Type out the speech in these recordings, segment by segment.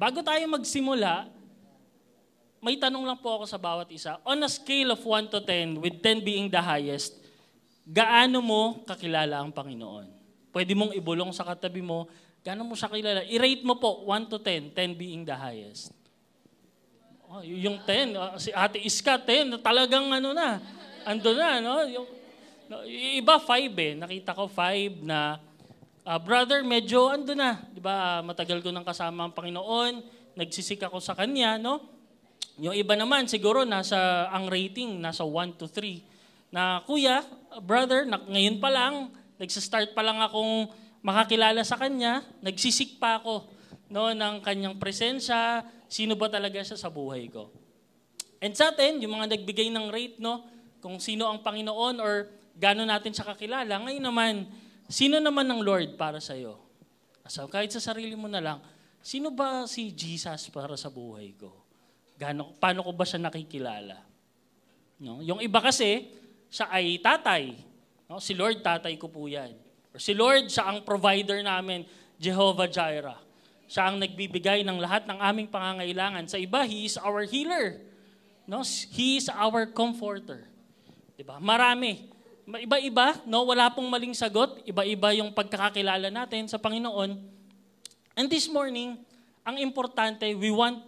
Bago tayo magsimula, may tanong lang po ako sa bawat isa. On a scale of 1 to 10, with 10 being the highest, gaano mo kakilala ang Panginoon? Pwede mong ibulong sa katabi mo, gaano mo siya kilala? I-rate mo po, 1 to 10, 10 being the highest. Oh, yung 10, si Ate Iska, 10, talagang ano na, ando na, no? Yung iba 5 eh. Nakita ko 5 na, brother, medyo ando na. Di ba, matagal ko nang kasama ang Panginoon, nagsisik ako sa Kanya, no? Yung iba naman, siguro, ang rating, nasa 1 to 3. Na, kuya, brother, ngayon pa lang, nagsistart pa lang akong makakilala sa Kanya, nagsisik pa ako, no, ng Kanyang presensya, sino ba talaga siya sa buhay ko. And sa atin, yung mga nagbigay ng rate, no, kung sino ang Panginoon or gano'n natin siya kakilala, ngayon naman, sino naman ang Lord para sa'yo? So, kahit sa sarili mo na lang, sino ba si Jesus para sa buhay ko? Paano ko ba siya nakikilala? No? Yung iba kasi, siya ay tatay. No? Si Lord, tatay ko po yan. Or si Lord, siya ang provider namin, Jehovah Jireh. Siya ang nagbibigay ng lahat ng aming pangangailangan. Sa iba, He is our healer. No? He is our comforter. Diba? Marami. Iba-iba, no? Wala pong maling sagot. Iba-iba yung pagkakakilala natin sa Panginoon. And this morning, ang importante, we wanted,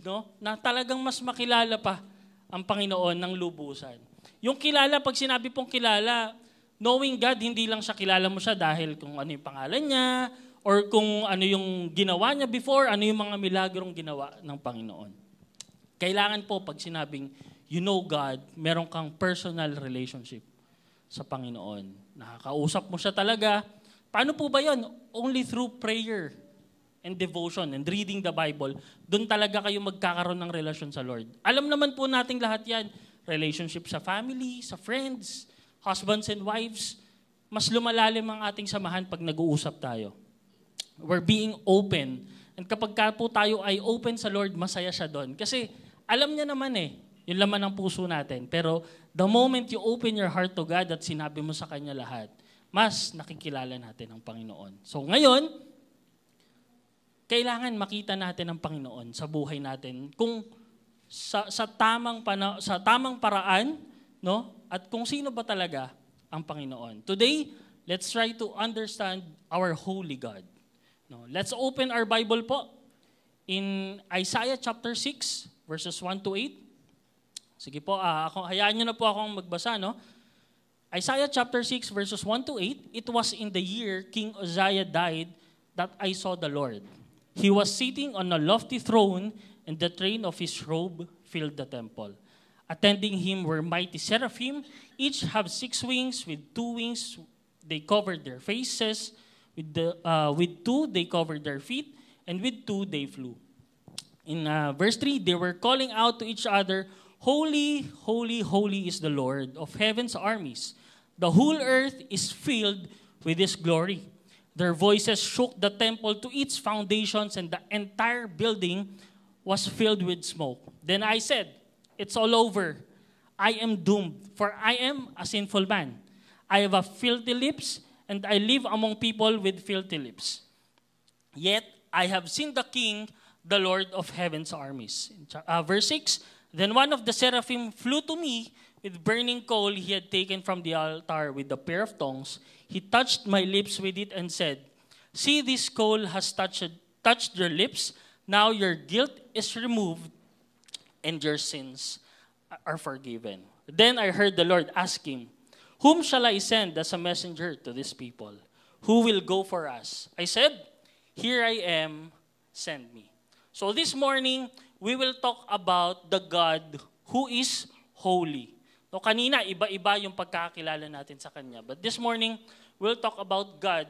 no? Na talagang mas makilala pa ang Panginoon ng lubusan. Yung kilala, pag sinabi pong kilala, knowing God, hindi lang siya kilala mo siya dahil kung ano yung pangalan niya, or kung ano yung ginawa niya before, ano yung mga milagrong ginawa ng Panginoon. Kailangan po, pag sinabing, you know God, meron kang personal relationship sa Panginoon. Nakakausap mo siya talaga. Paano po ba yun? Only through prayer and devotion and reading the Bible. Doon talaga kayo magkakaroon ng relasyon sa Lord. Alam naman po nating lahat yan. Relationship sa family, sa friends, husbands and wives. Mas lumalalim ang ating samahan pag nag-uusap tayo. We're being open. And kapag po tayo ay open sa Lord, masaya siya doon. Kasi alam niya naman yung laman ng puso natin. Pero the moment you open your heart to God at sinabi mo sa Kanya lahat, mas nakikilala natin ang Panginoon. So ngayon, kailangan makita natin ang Panginoon sa buhay natin kung sa tamang paraan, no? At kung sino ba talaga ang Panginoon. Today, let's try to understand our holy God. No, let's open our Bible po in Isaiah chapter 6 verses 1 to 8. Sige po, hayaan niyo na po akong magbasa, no? Isaiah chapter 6 verses 1 to 8. It was in the year King Uzziah died that I saw the Lord. He was sitting on a lofty throne, and the train of his robe filled the temple. Attending him were mighty seraphim, each have 6 wings. With 2 wings they covered their faces, with 2 they covered their feet, and with 2 they flew. In verse 3, they were calling out to each other, Holy, holy, holy is the Lord of heaven's armies. The whole earth is filled with His glory. Their voices shook the temple to its foundations, and the entire building was filled with smoke. Then I said, it's all over. I am doomed, for I am a sinful man. I have a filthy lips, and I live among people with filthy lips. Yet I have seen the King, the Lord of heaven's armies. Verse 6, then one of the seraphim flew to me with burning coal he had taken from the altar with a pair of tongs. He touched my lips with it and said, see, this coal has touched your lips. Now your guilt is removed and your sins are forgiven. Then I heard the Lord ask him, whom shall I send as a messenger to this people? Who will go for us? I said, here I am, send me. So this morning, we will talk about the God who is holy. No, kanina, iba-iba yung pagkakakilala natin sa Kanya. But this morning, we'll talk about God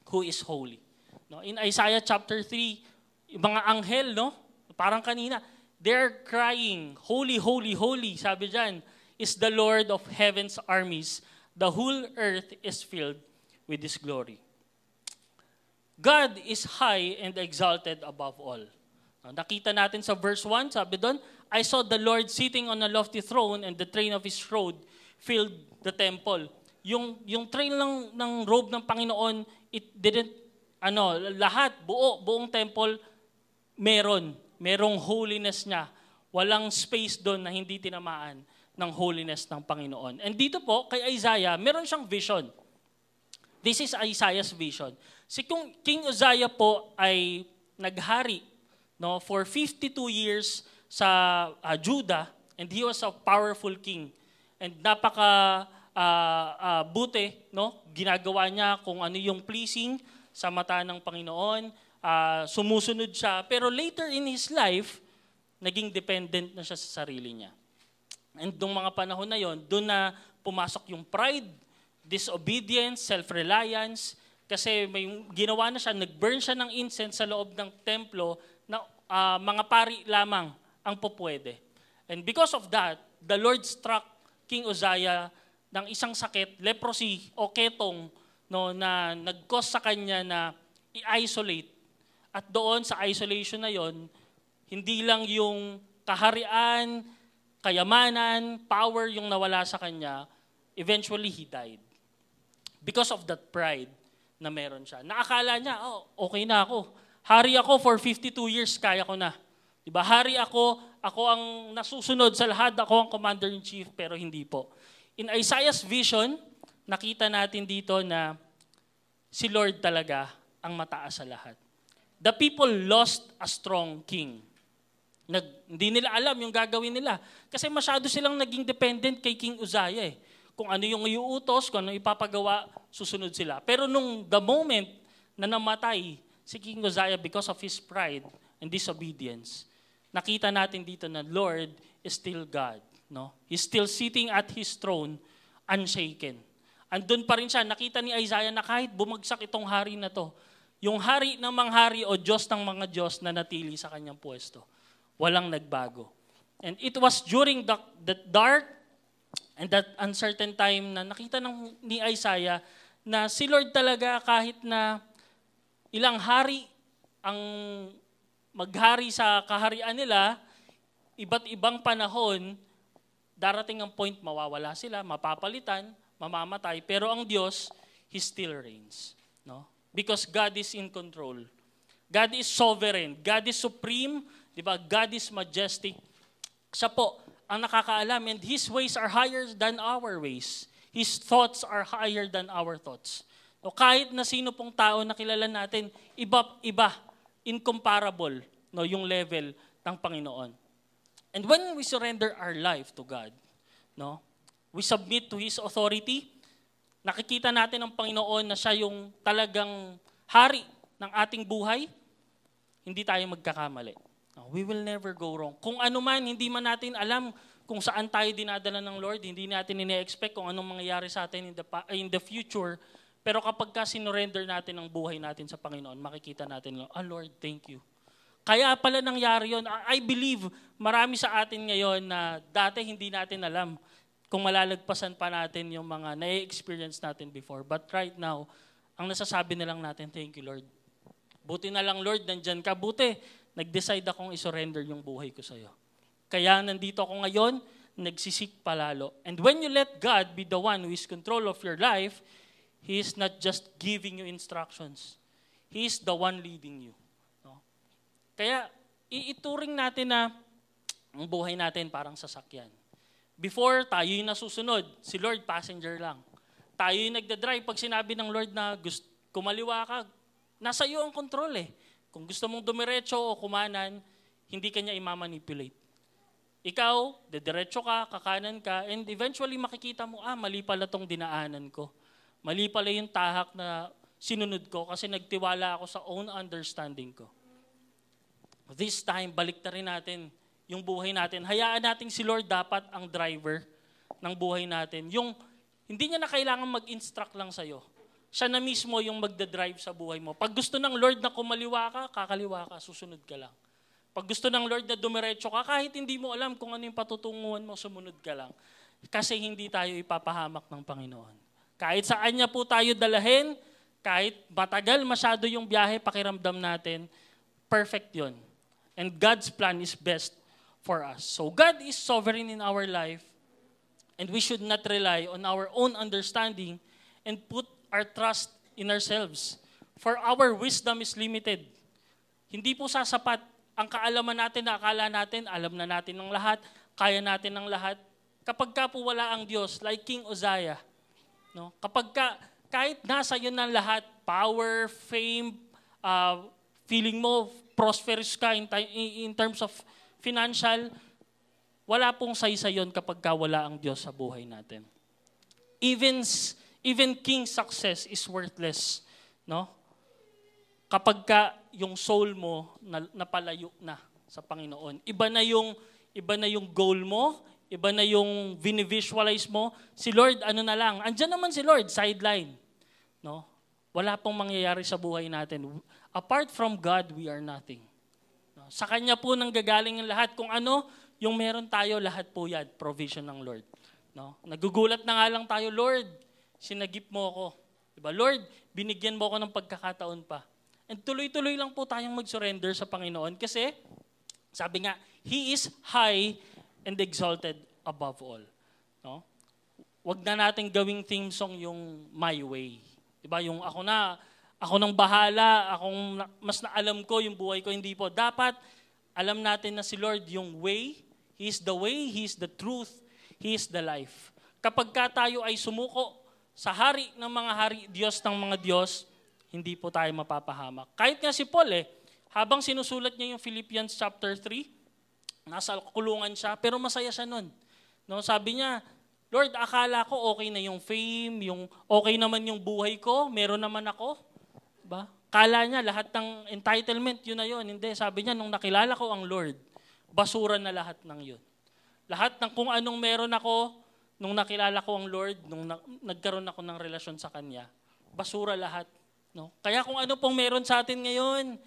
who is holy. No, in Isaiah chapter 3, yung mga anghel, no? Parang kanina, they're crying, holy, holy, holy. Sabi dyan, is the Lord of heaven's armies. The whole earth is filled with His glory. God is high and exalted above all. Nakita natin sa verse 1, sabi doon, I saw the Lord sitting on a lofty throne and the train of His robe filled the temple. Yung train lang ng robe ng Panginoon, it didn't lahat, buong temple, merong holiness niya. Walang space doon na hindi tinamaan ng holiness ng Panginoon. And dito po, kay Isaiah, meron siyang vision. This is Isaiah's vision. Si King Uzziah po ay naghari for 52 years sa Judah, and he was a powerful king. And buti, ginagawa niya kung ano yung pleasing sa mata ng Panginoon, sumusunod siya. Pero later in his life, naging dependent na siya sa sarili niya. And nung mga panahon na yon, doon na pumasok yung pride, disobedience, self-reliance, kasi may ginawa na siya, nag-burn siya ng incense sa loob ng templo na mga pari lamang ang pupwede. And because of that, the Lord struck King Uzziah ng isang sakit, leprosy o ketong, na nag-cause sa kanya na i-isolate. At doon sa isolation na yon, hindi lang yung kaharian, kayamanan, power yung nawala sa kanya, eventually he died. Because of that pride na meron siya. Naakala niya, okay na ako. Hari ako for 52 years, kaya ko na. Diba? Hari ako ang nasusunod sa lahat, ako ang commander-in-chief, pero hindi po. In Isaiah's vision, nakita natin dito na si Lord talaga ang mataas sa lahat. The people lost a strong king. Hindi nila alam yung gagawin nila. Kasi masyado silang naging dependent kay King Uzziah. Kung ano yung iuutos, kung ano ipapagawa, susunod sila. Pero the moment na namatay si King Uzziah because of his pride and disobedience, nakita natin dito na Lord is still God. He's still sitting at His throne, unshaken. Andun pa rin siya. Nakita ni Isaiah na kahit bumagsak itong hari na to, yung hari ng mga hari o Diyos ng mga Diyos na natili sa kanyang pwesto. Walang nagbago. And it was during that dark and that uncertain time na nakita ni Isaiah na si Lord talaga kahit na ilang hari ang maghari sa kaharian nila, iba't ibang panahon, darating ang point mawawala sila, mapapalitan, mamamatay, pero ang Diyos, He still reigns. Because God is in control. God is sovereign. God is supreme. Diba? God is majestic. Siya po ang nakakaalam, and His ways are higher than our ways. His thoughts are higher than our thoughts. Kahit na sino pong tao na kilala natin, iba, incomparable, yung level ng Panginoon. And when we surrender our life to God, we submit to His authority, nakikita natin ang Panginoon na siya yung talagang hari ng ating buhay, hindi tayo magkakamali. We will never go wrong. Kung ano man, hindi man natin alam kung saan tayo dinadala ng Lord, hindi natin ine-expect kung anong mangyayari sa atin in the future, pero kapag sinurrender natin ang buhay natin sa Panginoon, makikita natin, Lord, thank you. Kaya pala nangyari yun. I believe marami sa atin ngayon na dati hindi natin alam kung malalagpasan pa natin yung mga na-experience natin before. But right now, ang nasasabi na lang natin, thank you, Lord. Buti na lang, Lord, nandyan ka. Buti, nag-decide akong isurrender yung buhay ko sa'yo. Kaya nandito ako ngayon, nagsisik palalo. And when you let God be the one who is control of your life, He is not just giving you instructions. He is the one leading you. Kaya, iituring natin na ang buhay natin parang sasakyan. Before, tayo yung nasusunod. Si Lord, passenger lang. Tayo yung nagdadrive. Pag sinabi ng Lord na kumaliwa ka, nasa iyo ang control eh. Kung gusto mong dumiretso o kumanan, hindi ka niya imamanipulate. Ikaw, dediretso ka, kakanan ka, and eventually makikita mo, mali pala tong dinaanan ko. Mali pala yung tahak na sinunod ko kasi nagtiwala ako sa own understanding ko. This time, balik na rin natin yung buhay natin. Hayaan natin si Lord dapat ang driver ng buhay natin. Yung hindi niya na kailangan mag-instruct lang sa'yo. Siya na mismo yung magdadrive sa buhay mo. Pag gusto ng Lord na kumaliwa ka, kakaliwa ka, susunod ka lang. Pag gusto ng Lord na dumiretso ka, kahit hindi mo alam kung ano yung patutunguhan mo, sumunod ka lang. Kasi hindi tayo ipapahamak ng Panginoon. Kahit saan niya po tayo dalahin, kahit matagal masyado yung biyahe, pakiramdam natin, perfect yon. And God's plan is best for us. So God is sovereign in our life, and we should not rely on our own understanding and put our trust in ourselves. For our wisdom is limited. Hindi po sasapat ang kaalaman natin na akala natin, alam na natin ng lahat, kaya natin ng lahat. Kapag ka po wala ang Diyos, like King Uzziah, no? Kapag ka, kahit nasa iyo ng lahat, power, fame, feeling mo, prosperous ka in terms of financial, wala pong saysay yun kapag ka wala ang Diyos sa buhay natin. Even king success is worthless, no? Kapag ka yung soul mo napalayo na sa Panginoon. Iba na yung goal mo, iba na yung visualize mo. Si Lord, ano na lang, andyan naman si Lord, sideline. No? Wala pong mangyayari sa buhay natin. Apart from God, we are nothing. No? Sa Kanya po nanggagaling ang lahat. Kung ano, yung meron tayo, lahat po yan, provision ng Lord. No? Nagugulat na nga lang tayo, Lord, sinagip mo ako. Diba? Lord, binigyan mo ako ng pagkakataon pa. And tuloy-tuloy lang po tayong mag-surrender sa Panginoon kasi, sabi nga, He is high and exalted above all. No? Wag na natin gawing theme song yung My Way. Diba? Yung ako nang bahala, mas naalam ko yung buhay ko, hindi po. Dapat alam natin na si Lord yung way, He is the way, He is the truth, He is the life. Kapag ka tayo ay sumuko sa hari ng mga hari, Diyos ng mga Diyos, hindi po tayo mapapahamak. Kahit nga si Paul habang sinusulat niya yung Philippians chapter 3, nasa kulungan siya, pero masaya siya nun. No, sabi niya, Lord, akala ko okay na yung fame, yung okay naman yung buhay ko, meron naman ako. Diba? Kala niya lahat ng entitlement, yun na yun. Hindi, sabi niya, nung nakilala ko ang Lord, basura na lahat ng yun. Lahat ng kung anong meron ako, nung nakilala ko ang Lord, nung nagkaroon ako ng relasyon sa Kanya, basura lahat. No? Kaya kung ano pong meron sa atin ngayon,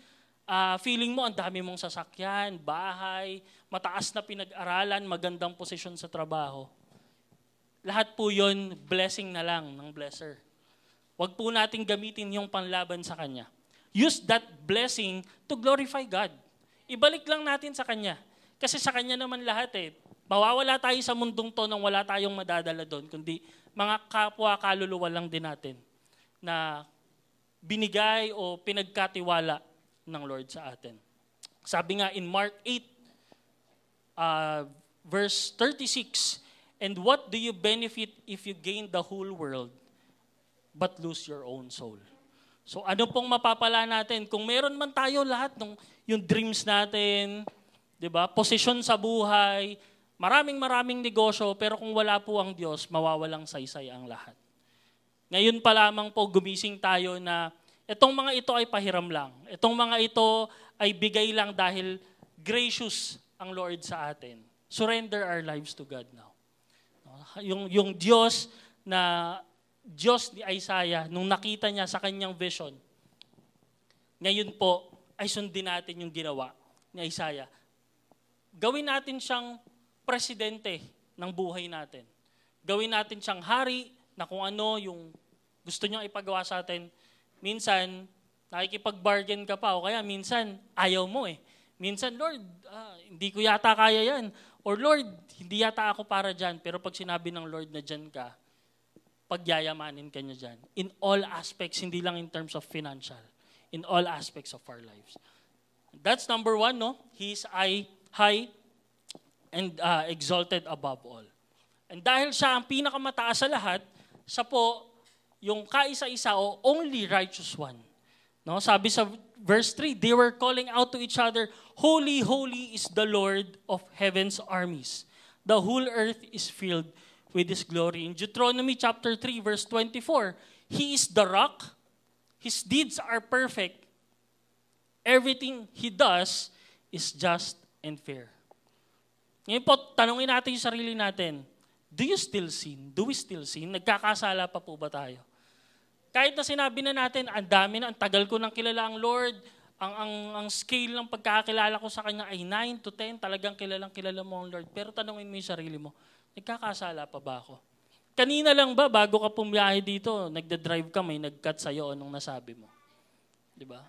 feeling mo ang dami mong sasakyan, bahay, mataas na pinag-aralan, magandang posisyon sa trabaho. Lahat po yun, blessing na lang ng blesser. Huwag po natin gamitin yung panlaban sa Kanya. Use that blessing to glorify God. Ibalik lang natin sa Kanya. Kasi sa Kanya naman lahat Mawawala tayo sa mundong to nang wala tayong madadala doon, kundi mga kapwa kaluluwa lang din natin na binigay o pinagkatiwala ng Lord sa atin. Sabi nga in Mark 8, verse 36, and what do you benefit if you gain the whole world but lose your own soul? So ano pong mapapala natin? Kung meron man tayo lahat ng yung dreams natin, 'di ba? Posisyon sa buhay, maraming negosyo, pero kung wala po ang Diyos, mawawalang saysay ang lahat. Ngayon pa lamang po gumising tayo na itong mga ito ay pahiram lang. Itong mga ito ay bigay lang dahil gracious ang Lord sa atin. Surrender our lives to God now. Yung Diyos ni Isaiah, nung nakita niya sa kanyang vision, ngayon po ay sundin natin yung ginawa ni Isaiah. Gawin natin siyang presidente ng buhay natin. Gawin natin siyang hari na kung ano yung gusto niyang ipagawa sa atin. Minsan, nakikipag-bargain ka pa o kaya minsan, ayaw mo Minsan, Lord, hindi ko yata kaya yan. Or Lord, hindi yata ako para dyan. Pero pag sinabi ng Lord na dyan ka, pagyayamanin ka niya dyan. In all aspects, hindi lang in terms of financial. In all aspects of our lives. That's number 1, no? He is high and exalted above all. And dahil siya ang pinakamataas sa lahat, siya po yung kaisa-isa o only righteous one. No? Sabi sa verse 3, they were calling out to each other, Holy, holy is the Lord of heaven's armies. The whole earth is filled with His glory. In Deuteronomy chapter 3, verse 24, He is the rock, His deeds are perfect, everything He does is just and fair. Ngayon po, tanungin natin yung sarili natin, do you still sin? Do we still sin? Nagkakasala pa po ba tayo? Kahit na sinabi na natin, ang dami na, ang tagal ko nang kilala ang Lord, ang scale ng pagkakakilala ko sa Kanya ay 9 to 10, talagang kilala mo ang Lord. Pero tanungin mo yung sarili mo, nagkakasala pa ba ako? Kanina lang ba, bago ka pumiyahe dito, nagda-drive ka, may nag-cut sa'yo, anong nasabi mo? Diba?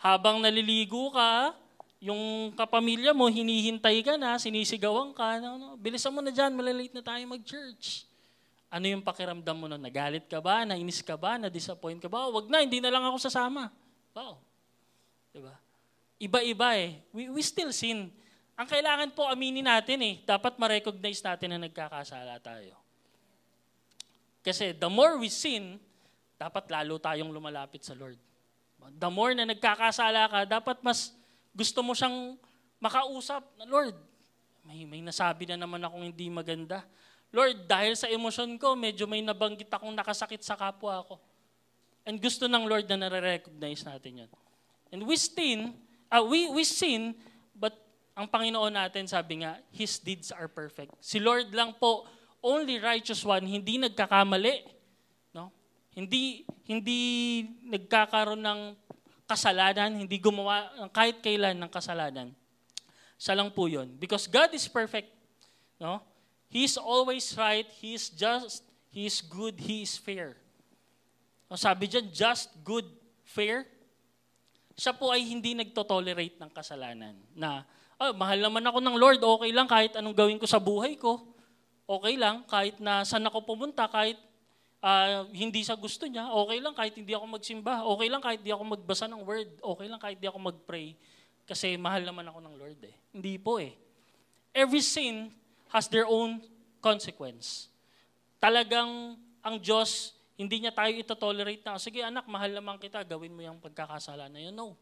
Habang naliligo ka, yung kapamilya mo, hinihintay ka na, sinisigawan ka, bilisan mo na dyan, malalate na tayo mag-church. Ano yung pakiramdam mo nun? Nagalit ka ba? Nainis ka ba? Na-disappoint ka ba? Wag na, hindi na lang ako sasama. Wow. Diba? Iba-iba eh. We still sin. Ang kailangan po aminin natin eh. Dapat ma-recognize natin na nagkakasala tayo. Kasi the more we sin, dapat lalo tayong lumalapit sa Lord. The more na nagkakasala ka, dapat mas gusto mo siyang makausap na, Lord, may nasabi na naman akong hindi maganda. Lord, dahil sa emosyon ko, medyo may nabanggit akong nakasakit sa kapwa ko. And gusto ng Lord na nare-recognize natin yan. And we sin, but ang Panginoon natin, sabi nga, His deeds are perfect. Si Lord lang po, only righteous one, hindi nagkakamali. No? Hindi nagkakaroon ng kasalanan, hindi gumawa kahit kailan ng kasalanan. Siya lang po yun. Because God is perfect. No? He is always right, He is just, He is good, He is fair. O sabi dyan, just, good, fair. Siya po ay hindi nagtotolerate ng kasalanan. Na, mahal naman ako ng Lord, okay lang kahit anong gawin ko sa buhay ko. Okay lang kahit na saan ako pumunta, kahit hindi sa gusto niya. Okay lang kahit hindi ako magsimba. Okay lang kahit hindi ako magbasa ng word. Okay lang kahit hindi ako magpray. Kasi mahal naman ako ng Lord eh. Hindi po eh. Every sin has their own consequence. Talagang ang Diyos, hindi niya tayo ito-tolerate na, sige anak, mahal naman kita, gawin mo yung pagkakasala na yun. No.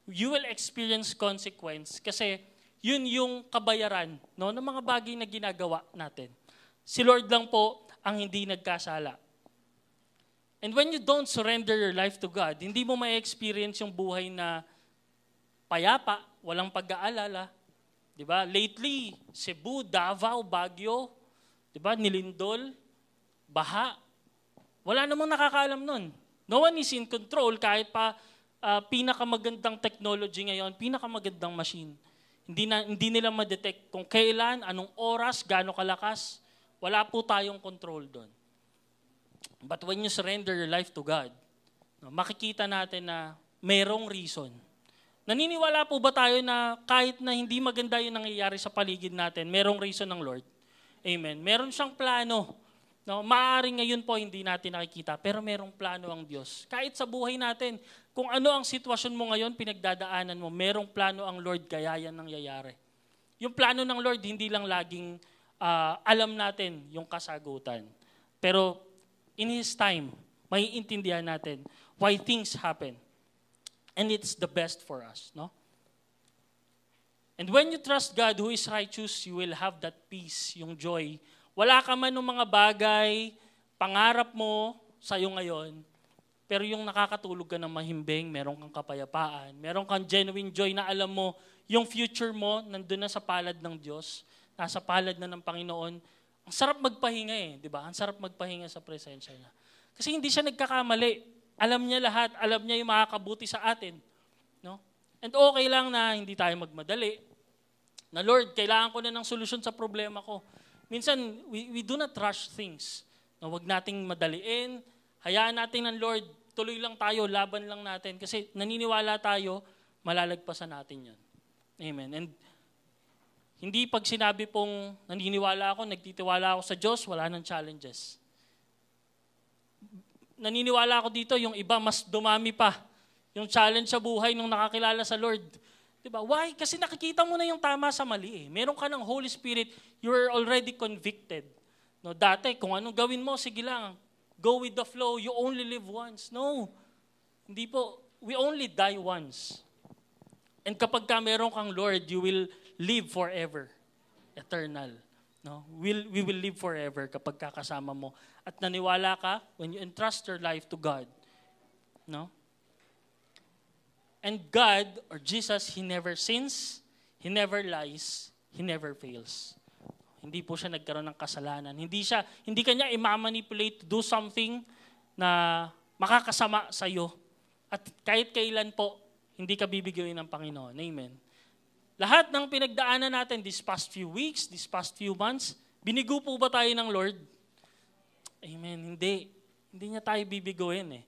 You will experience consequence kasi yun yung kabayaran no, ng mga bagay na ginagawa natin. Si Lord lang po ang hindi nagkasala. And when you don't surrender your life to God, hindi mo ma-experience yung buhay na payapa, walang pag-aalala. Diba? Lately, Cebu, Davao, Baguio, diba? Nilindol, baha. Wala namang nakakaalam nun. No one is in control kahit pa pinakamagandang technology ngayon, pinakamagandang machine. Hindi nila ma-detect kung kailan, anong oras, gaano kalakas. Wala po tayong control doon. But when you surrender your life to God, makikita natin na mayroong reason. Naniniwala po ba tayo na kahit na hindi maganda yung nangyayari sa paligid natin, mayroong reason ng Lord? Amen. Meron siyang plano. No, maaaring ngayon po hindi natin nakikita, pero mayroong plano ang Diyos. Kahit sa buhay natin, kung ano ang sitwasyon mo ngayon, pinagdadaanan mo, mayroong plano ang Lord, kaya yan nangyayari. Yung plano ng Lord, hindi lang laging alam natin yung kasagutan. Pero in His time, maiintindihan natin why things happen. And it's the best for us, no? And when you trust God who is righteous, you will have that peace, yung joy. Wala ka man ng mga bagay, pangarap mo sa'yo ngayon, pero yung nakakatulog ka ng mahimbing, meron kang kapayapaan, meron kang genuine joy na alam mo, yung future mo, nandun na sa palad ng Diyos, nasa palad na ng Panginoon. Ang sarap magpahinga eh, di ba? Ang sarap magpahinga sa presensya niya. Kasi hindi siya nagkakamali. Alam niya lahat, alam niya yung makakabuti sa atin. No? And okay lang na hindi tayo magmadali. Na Lord, kailangan ko na ng solusyon sa problema ko. Minsan, we do not rush things. No, wag nating madaliin. Hayaan natin ng Lord, tuloy lang tayo, laban lang natin. Kasi naniniwala tayo, malalagpasan natin yan. Amen. And hindi pag sinabi pong naniniwala ako, nagtitiwala ako sa Diyos, wala nang challenges. Naniniwala ako dito, yung iba mas dumami pa. Yung challenge sa buhay nung nakakilala sa Lord. Diba? Why? Kasi nakikita mo na yung tama sa mali eh. Meron ka ng Holy Spirit, you're already convicted. No, dati, kung anong gawin mo, sige lang. Go with the flow, you only live once. No. Hindi po. We only die once. And kapag ka meron kang Lord, you will live forever. Eternal. No? We will live forever kapag kakasama mo. At naniwala ka, when you entrust your life to God. No? And God, or Jesus, He never sins, He never lies, He never fails. Hindi po siya nagkaroon ng kasalanan. Hindi kanya i-manipulate to do something na makakasama sa iyo. At kahit kailan po, hindi ka bibigyan ng Panginoon. Amen. Lahat ng pinagdaanan natin this past few weeks, this past few months, binigo po ba tayo ng Lord? Amen. Hindi. Hindi niya tayo bibigoyin eh.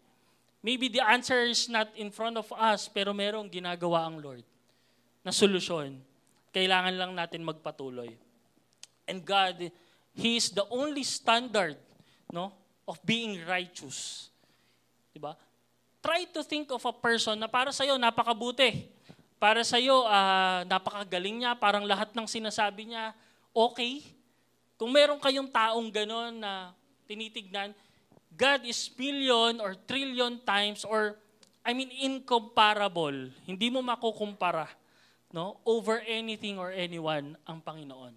Maybe the answer is not in front of us, pero merong ginagawa ang Lord na solusyon. Kailangan lang natin magpatuloy. And God, He is the only standard no, of being righteous. Diba? Try to think of a person na para sa'yo napakabuti. Para sa'yo napakagaling niya, parang lahat ng sinasabi niya okay. Kung meron kayong taong gano'n na tinitignan, God is million or trillion times or incomparable. Hindi mo makukumpara, no, over anything or anyone ang Panginoon.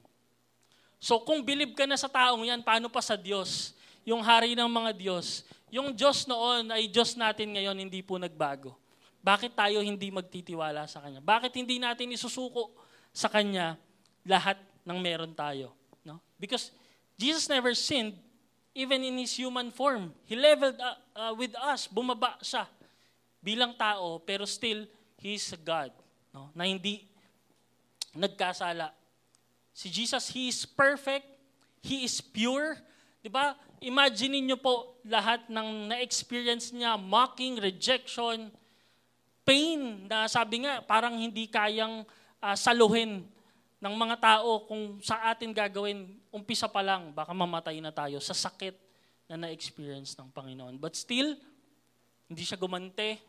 So kung believe ka na sa taong yan, paano pa sa Diyos? Yung hari ng mga Diyos. Yung Diyos noon ay Diyos natin ngayon, hindi po nagbago. Bakit tayo hindi magtitiwala sa Kanya? Bakit hindi natin isusuko sa Kanya lahat ng meron tayo? No? Because Jesus never sinned even in His human form. He leveled with us. Bumaba siya bilang tao, pero still, He is a God, no? Na hindi nagkasala. Si Jesus, He is perfect. He is pure. Diba? Imagine niyo po lahat ng na-experience niya, mocking, rejection, pain, na sabi nga, parang hindi kayang saluhin ng mga tao kung sa atin gagawin, umpisa pa lang, baka mamatay na tayo sa sakit na na-experience ng Panginoon. But still, hindi siya gumante,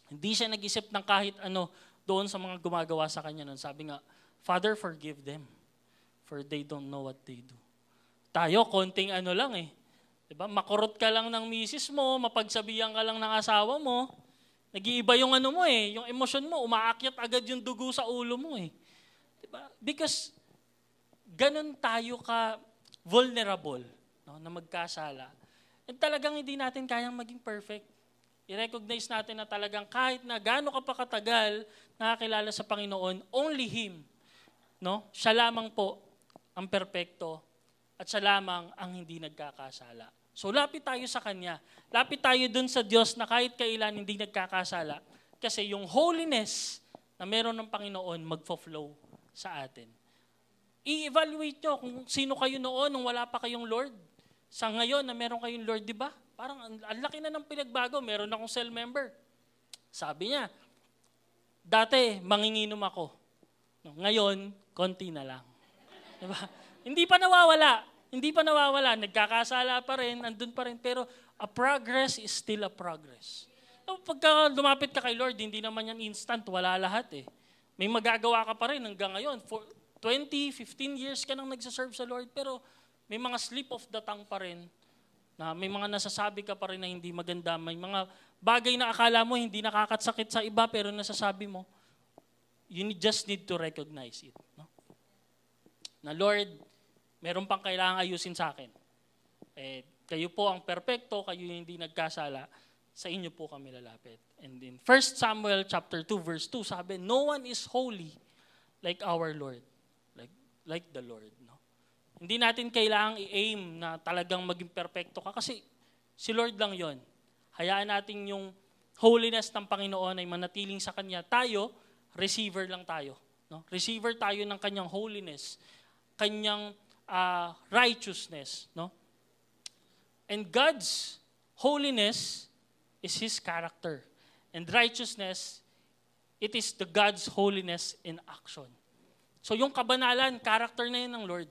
hindi siya nag-isip ng kahit ano doon sa mga gumagawa sa kanya nun. Sabi nga, Father, forgive them, for they don't know what they do. Tayo, konting ano lang eh. Diba? Makurot ka lang ng misis mo, mapagsabihan ka lang ng asawa mo, nag-iiba yung ano mo eh, yung emosyon mo, umaakyat agad yung dugo sa ulo mo eh. Diba? Because ganun tayo ka vulnerable, no, na magkasala. At talagang hindi natin kayang maging perfect. I-recognize natin na talagang kahit na gaano ka pa katagal nakakilala sa Panginoon, only Him, no? Siya lamang po ang perpekto at siya lamang ang hindi nagkakasala. So lapit tayo sa Kanya. Lapit tayo dun sa Diyos na kahit kailan hindi nagkakasala. Kasi yung holiness na meron ng Panginoon magfo-flow sa atin. I-evaluate nyo kung sino kayo noon nung wala pa kayong Lord. Sa ngayon na meron kayong Lord, di ba? Parang ang laki na ng pinagbago. Meron akong cell member. Sabi niya, dati manginginom ako. Ngayon, konti na lang. Di ba? Hindi pa nawawala. Hindi pa nawawala. Nagkakasala pa rin, andun pa rin. Pero a progress is still a progress. Pagka lumapit ka kay Lord, hindi naman yan instant. Wala lahat eh. May magagawa ka pa rin hanggang ngayon. For 20, 15 years ka nang nagsaserve sa Lord. Pero may mga slip of the tongue pa rin. Na may mga nasasabi ka pa rin na hindi maganda. May mga bagay na akala mo hindi nakakatsakit sa iba pero nasasabi mo. You just need to recognize it. No? Na Lord, meron pang kailangang ayusin sa akin. Kayo po ang perpekto, kayo hindi nagkasala, sa inyo po kami lalapit. And in 1 Samuel chapter 2 verse 2, sabi, no one is holy like our Lord. Like the Lord. No? Hindi natin kailangang i-aim na talagang maging perpekto ka kasi si Lord lang yon. Hayaan natin yung holiness ng Panginoon ay manatiling sa Kanya. Tayo, receiver lang tayo. No? Receiver tayo ng Kanyang holiness, Kanyang righteousness, no? And God's holiness is His character. And righteousness, it is the God's holiness in action. So yung kabanalan, character na yun ng Lord.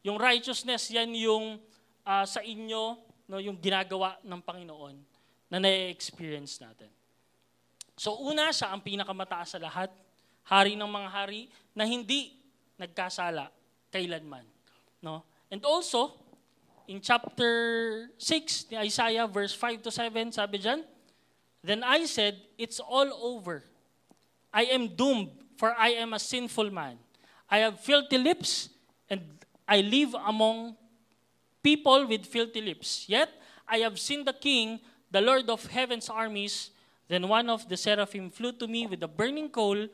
Yung righteousness, yan yung sa inyo, no, yung ginagawa ng Panginoon na na-experience natin. So una, siya ang pinakamataas sa lahat, hari ng mga hari, na hindi nagkasala kailanman. No? And also, in chapter 6 ni Isaiah, verse 5 to 7, sabi dyan, then I said, it's all over. I am doomed, for I am a sinful man. I have filthy lips, and I live among people with filthy lips. Yet, I have seen the King, the Lord of heaven's armies. Then one of the seraphim flew to me with a burning coal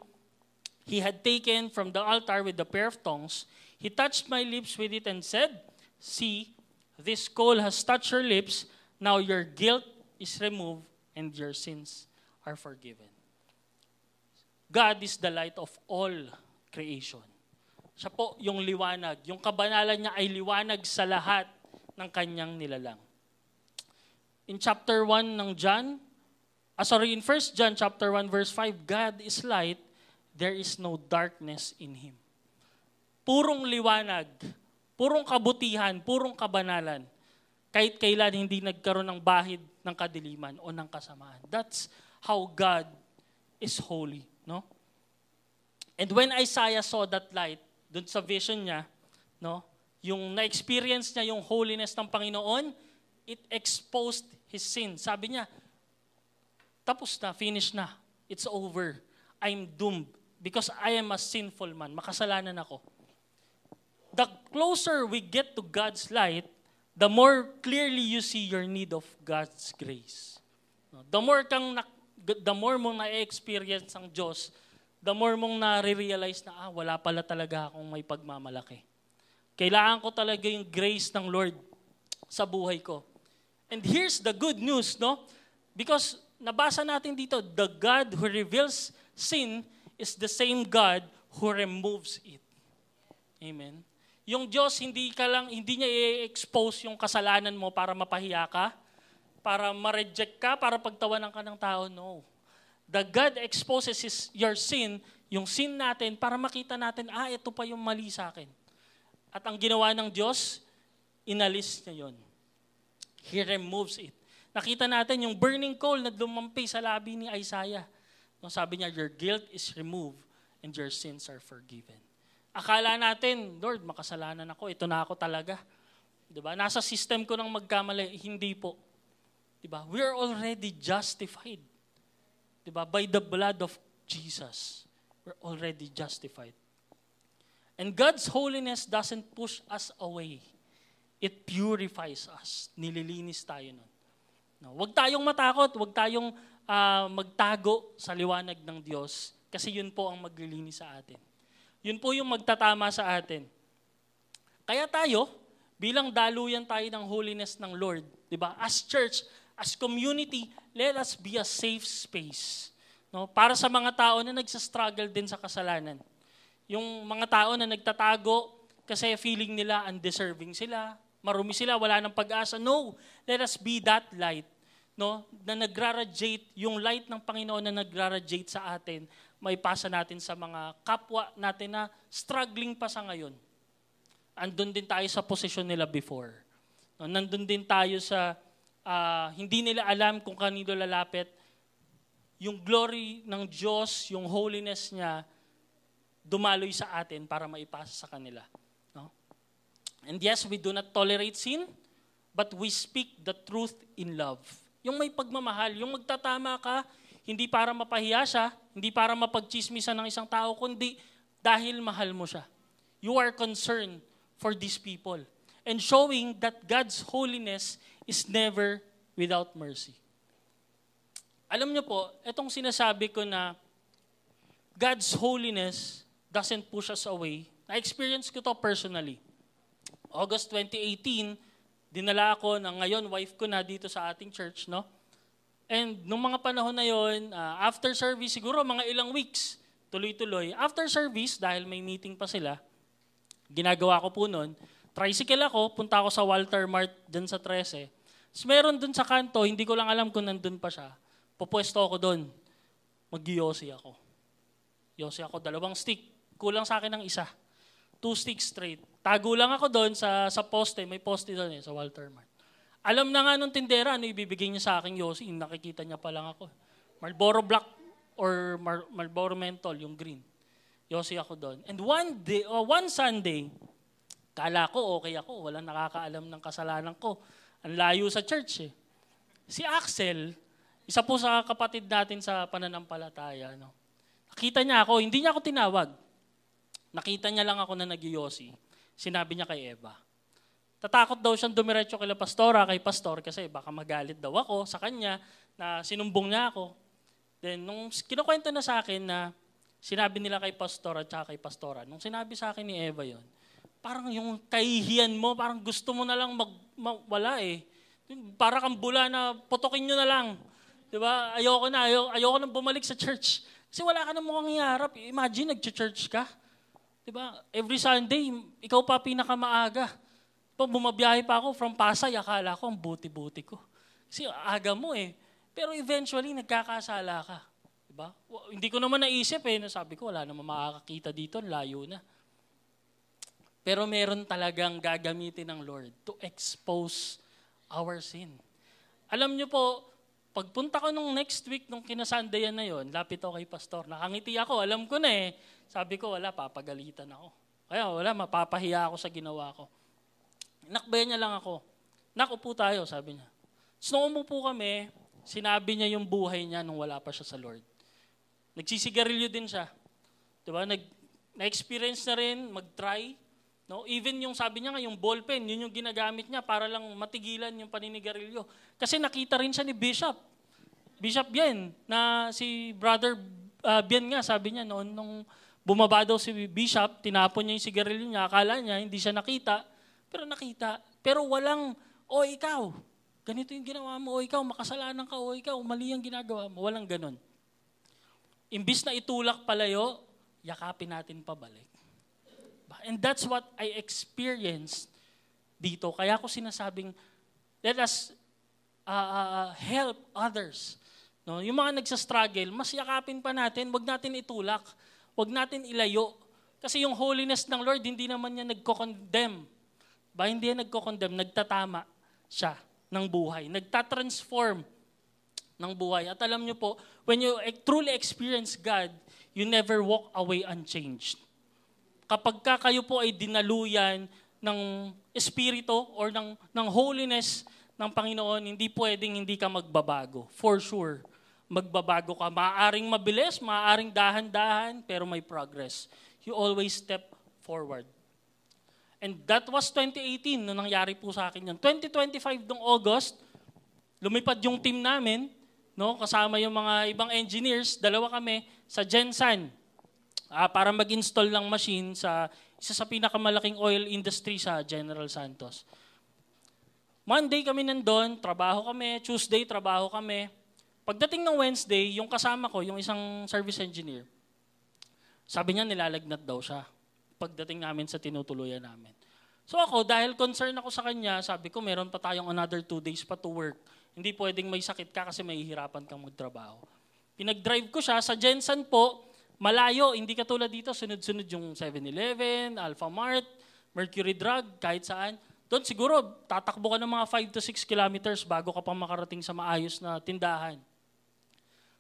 he had taken from the altar with a pair of tongs. He touched my lips with it and said, see, this coal has touched your lips. Now your guilt is removed and your sins are forgiven. God is the light of all creation. Siya po yung liwanag. Yung kabanalan niya ay liwanag sa lahat ng kanyang nilalang. In chapter 1 ng John, in 1 John chapter 1 verse 5, God is light, there is no darkness in Him. Purong liwanag, purong kabutihan, purong kabanalan. kahit kailan hindi nagkaroon ng bahid ng kadiliman o ng kasamaan. That's how God is holy, no? And when Isaiah saw that light, dun sa vision niya, no, yung na-experience niya yung holiness ng Panginoon, it exposed his sin. Sabi niya, tapos na, finish na, it's over. I'm doomed because I am a sinful man. Makasalanan ako. The closer we get to God's light, the more clearly you see your need of God's grace. The more mong na-experience ang Diyos, the more mong na-realize na, wala pala talaga akong may pagmamalaki. Kailangan ko talaga yung grace ng Lord sa buhay ko. And here's the good news, no? Because nabasa natin dito, the God who reveals sin is the same God who removes it. Amen. Yung Diyos, hindi niya i-expose yung kasalanan mo para mapahiya ka, para ma-reject ka, para pagtawanan ka ng tao. No. The God exposes your sin, yung sin natin, para makita natin, ito pa yung mali sa akin. At ang ginawa ng Diyos, inalis niya yon. He removes it. Nakita natin yung burning coal na lumampi sa labi ni Isaiah. No, sabi niya, your guilt is removed and your sins are forgiven. Akala natin, Lord, makasalanan ako, ito na ako talaga. Diba? Nasa system ko nang magkamali, hindi po. Diba? We are already justified. Diba? By the blood of Jesus, we're already justified. And God's holiness doesn't push us away. It purifies us. Nililinis tayo nun. No, huwag tayong matakot, huwag tayong magtago sa liwanag ng Diyos kasi yun po ang maglilinis sa atin. Yun po yung magtatama sa atin. Kaya tayo, bilang daluyan tayo ng holiness ng Lord, di ba? As church, as community, let us be a safe space. No? Para sa mga tao na nagsastruggle din sa kasalanan. Yung mga tao na nagtatago kasi feeling nila undeserving sila, marumi sila, wala ng pag-asa. No, let us be that light. No? Na nagraradiate, yung light ng Panginoon na nagraradiate sa atin, may pasa natin sa mga kapwa natin na struggling pa sa ngayon. Andun din tayo sa posisyon nila before. No, nandun din tayo sa hindi nila alam kung kanino lalapit. Yung glory ng Diyos, yung holiness niya, dumaloy sa atin para maipasa sa kanila. No? And yes, we do not tolerate sin, but we speak the truth in love. Yung may pagmamahal, yung magtatama ka, hindi para mapahiya siya, hindi para mapagchismisan ng isang tao, kundi dahil mahal mo siya. You are concerned for these people. And showing that God's holiness is never without mercy. Alam niyo po, itong sinasabi ko na God's holiness doesn't push us away. Na-experience ko to personally. August 2018, dinala ako ng ngayon, wife ko na dito sa ating church, no? And nung mga panahon na yon, after service, siguro mga ilang weeks, tuloy-tuloy. After service, dahil may meeting pa sila, ginagawa ko po nun, tricycle ako, punta ako sa Walter Mart dun sa 13. So meron dun sa kanto, hindi ko lang alam kung nandun pa siya. Pupuesto ako dun. Mag-yosi ako. Yosi ako, 2 stick. Kulang sa akin ng isa. 2 sticks straight. Tago lang ako dun sa poste. May poste dun sa Walter Mart. Alam na nga nung tindera, ano ibibigay niya sa aking yosi. Nakikita niya pa lang ako. Marlboro Black or Marlboro Menthol, yung green. Yosi ako doon. And one Sunday, kala ko okay ako. Walang nakakaalam ng kasalanan ko. Ang layo sa church eh. Si Axel, isa po sa kapatid natin sa pananampalataya. No? Nakita niya ako, hindi niya ako tinawag. Nakita niya lang ako na nag-yosi. Sinabi niya kay Eva. Tatakot daw siyang dumiretso kay pastor, kasi baka magalit daw ako sa kanya na sinumbong niya ako. Then, nung kinukwento na sa akin na sinabi nila kay pastor at saka kay pastora, nung sinabi sa akin ni Eva yon, parang yung kahihiyan mo, parang gusto mo na lang wala eh. Para kang bula na putokin nyo na lang. Diba? Ayoko na bumalik sa church. Kasi wala ka na mukhang iharap. Imagine, nag-church ka. Diba? Every Sunday, ikaw pa pinakamaaga. Bumabiyahe pa ako from Pasay, akala ko ang buti-buti ko. Kasi aga mo eh. Pero eventually, nagkakasala ka. Diba? Hindi ko naman naisip eh. Sabi ko, wala naman makakakita dito, layo na. Pero meron talagang gagamitin ng Lord to expose our sin. Alam niyo po, pagpunta ko nung next week, nung kinasandayan na yon, lapit ako kay pastor. Nakangiti ako, alam ko na eh. Sabi ko, wala, papagalitan ako. Kaya wala, mapapahiya ako sa ginawa ko. Nakbayan niya lang ako. Upo tayo, sabi niya. So nung umupo kami, sinabi niya yung buhay niya nung wala pa siya sa Lord. Nagsisigarilyo din siya. Diba? Na-experience na rin, mag-try. No? Even yung sabi niya nga, yung ballpen, yun yung ginagamit niya para lang matigilan yung paninigarilyo. Kasi nakita rin siya ni Bishop. Bishop Bien, na si Brother Bien nga, sabi niya noon, nung bumaba daw si Bishop, tinapon niya yung sigarilyo niya, akala niya, hindi siya nakita, pero nakita. Pero walang, ikaw, ganito yung ginawa mo, ikaw, makasalanan ka, ikaw, mali ang ginagawa mo. Walang ganon. Imbis na itulak palayo, yakapin natin pabalik. And that's what I experienced dito. Kaya ako sinasabing, let us help others. No? Yung mga nagsastruggle, mas yakapin pa natin, wag natin itulak, wag natin ilayo. Kasi yung holiness ng Lord, hindi naman niya nagko-condemn. Hindi niya nagko-condemn, nagtatama siya ng buhay. Nagtatransform ng buhay. At alam niyo po, when you truly experience God, you never walk away unchanged. Kapag kayo po ay dinaluyan ng Espiritu or ng holiness ng Panginoon, hindi pwedeng hindi ka magbabago. For sure, magbabago ka. Maaaring mabilis, maaaring dahan-dahan, pero may progress. You always step forward. And that was 2018 nung nangyari po sa akin yun. 2025 noong August, lumipad yung team namin, no, kasama yung mga ibang engineers, dalawa kami sa Gensan para mag-install ng machine sa isa sa pinakamalaking oil industry sa General Santos. Monday kami nandun, trabaho kami. Tuesday, trabaho kami. Pagdating ng Wednesday, yung kasama ko, yung isang service engineer, sabi niya nilalagnat daw siya pagdating namin sa tinutuluyan namin. So ako, dahil concern ako sa kanya, sabi ko meron pa tayong another 2 days pa to work. Hindi pwedeng may sakit ka kasi mahihirapan kang magtrabaho. Pinag-drive ko siya sa Gensan po, malayo, hindi katulad dito, sunod-sunod yung 7-Eleven, Alpha Mart, Mercury Drug, kahit saan. Doon siguro, tatakbo ka ng mga 5 to 6 kilometers bago ka pang makarating sa maayos na tindahan.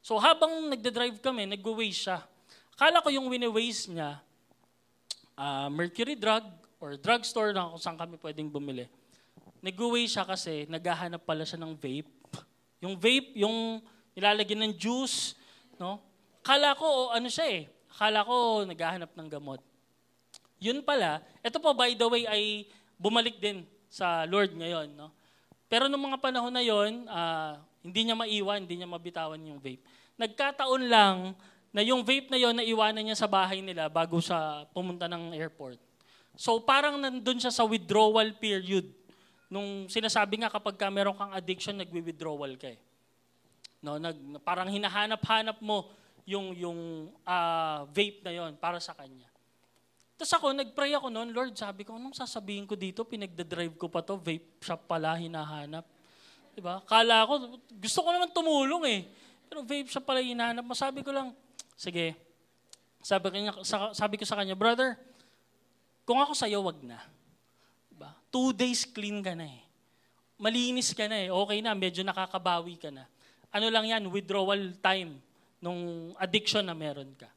So habang nagde-drive kami, nagwe-waze siya. Akala ko yung wini-waze niya, Mercury Drug or drugstore na kung saan kami pwedeng bumili. Nag-waze siya kasi naghahanap pala siya ng vape. Yung vape, yung nilalagyan ng juice, no? Akala ko, akala ko naghahanap ng gamot. Yun pala, ito po by the way ay bumalik din sa Lord ngayon. No? Pero nung mga panahon na yon, hindi niya maiwan, hindi niya mabitawan yung vape. Nagkataon lang na yung vape na yon naiwanan niya sa bahay nila bago siya pumunta ng airport. So parang nandun siya sa withdrawal period. Nung sinasabi nga kapag meron kang addiction, nagwi-withdrawal ka eh. No, parang hinahanap-hanap mo yung vape na yon para sa kanya. Tapos ako, nag-pray ako noon, Lord, sabi ko, anong sasabihin ko dito? Pinagdadrive ko pa to, vape shop pala, hinahanap. Diba? Kala ko, gusto ko naman tumulong eh. Pero vape shop pala hinahanap. Masabi ko lang, sige. Sabi ko sa kanya, brother, kung ako sa'yo, wag na. Diba? 2 days clean ka na eh. Malinis ka na eh. Okay na, medyo nakakabawi ka na. Ano lang yan, withdrawal time nung addiction na meron ka.